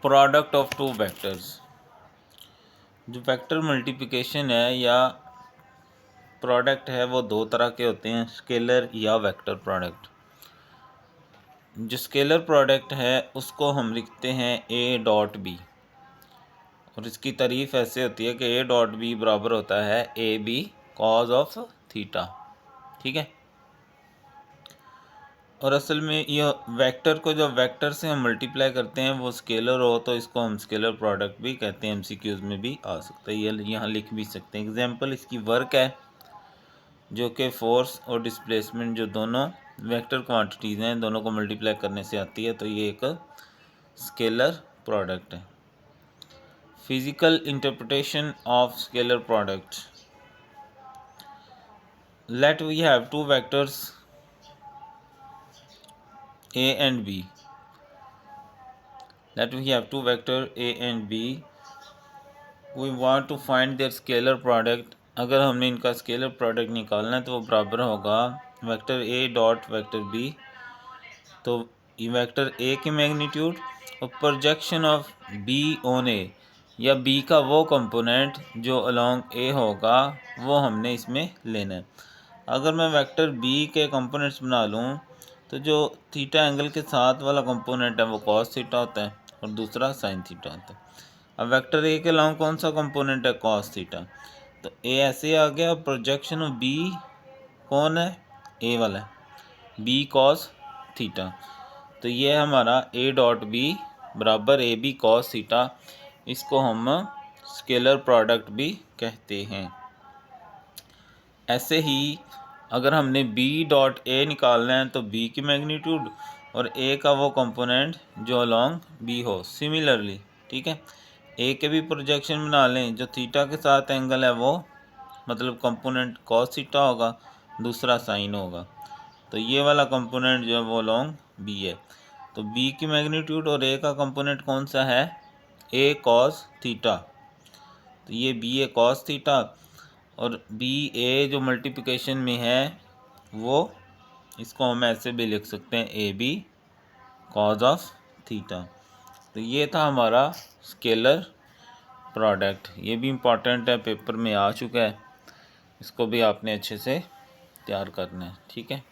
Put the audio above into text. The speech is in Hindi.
Product of two vectors. जो वेक्टर मल्टीप्लिकेशन है या प्रोडक्ट है वो दो तरह के होते हैं, स्केलर या वेक्टर प्रोडक्ट। जो स्केलर प्रोडक्ट है उसको हम लिखते हैं ए डॉट बी, और इसकी तारीफ ऐसे होती है कि ए डॉट बी बराबर होता है A B cos of theta. ठीक है। और असल में ये वेक्टर को जब वेक्टर से हम मल्टीप्लाई करते हैं वो स्केलर हो तो इसको हम स्केलर प्रोडक्ट भी कहते हैं। एमसीक्यूज में भी आ सकता है, ये यहाँ लिख भी सकते हैं। एग्जांपल इसकी वर्क है जो कि फोर्स और डिस्प्लेसमेंट जो दोनों वेक्टर क्वांटिटीज़ हैं, दोनों को मल्टीप्लाई करने से आती है, तो ये एक स्केलर प्रोडक्ट है। Physical interpretation of scalar product. Let we have two vectors a and b. Let we have two vector a and b. We want to find their scalar product. अगर हमने इनका स्केलर प्रोडक्ट निकालना है तो वो बराबर होगा vector a dot vector b। तो ये वेक्टर a की मैग्नीट्यूड और projection of b on a, या b का वो कंपोनेंट जो अलोंग a होगा वो हमने इसमें लेना है। अगर मैं वेक्टर b के कंपोनेंट्स बना लूँ तो जो थीटा एंगल के साथ वाला कंपोनेंट है वो कॉस थीटा होता है और दूसरा साइन थीटा होता है। अब वेक्टर ए के अलावा कौन सा कंपोनेंट है, कॉस थीटा, तो ए ऐसे आ गया। प्रोजेक्शन ऑफ बी कौन है, ए वाला है, बी कॉस थीटा। तो ये हमारा ए डॉट बी बराबर ए बी कॉस थीटा, इसको हम स्केलर प्रोडक्ट भी कहते हैं। ऐसे ही अगर हमने b डॉट ए निकालना है तो b की मैग्नीट्यूड और a का वो कंपोनेंट जो अलोंग b हो। सिमिलरली ठीक है, a के भी प्रोजेक्शन बना लें, जो थीटा के साथ एंगल है वो मतलब कंपोनेंट कॉस थीटा होगा, दूसरा साइन होगा। तो ये वाला कंपोनेंट जो है वो अलोंग b है। तो b की मैग्नीट्यूड और a का कंपोनेंट कौन सा है, a कॉस थीटा। तो ये b a कॉस थीटा और बी ए जो मल्टीप्लिकेशन में है वो इसको हम ऐसे भी लिख सकते हैं A B cos of theta. तो ये था हमारा स्केलर प्रोडक्ट। ये भी इम्पॉर्टेंट है, पेपर में आ चुका है, इसको भी आपने अच्छे से तैयार करना है। ठीक है।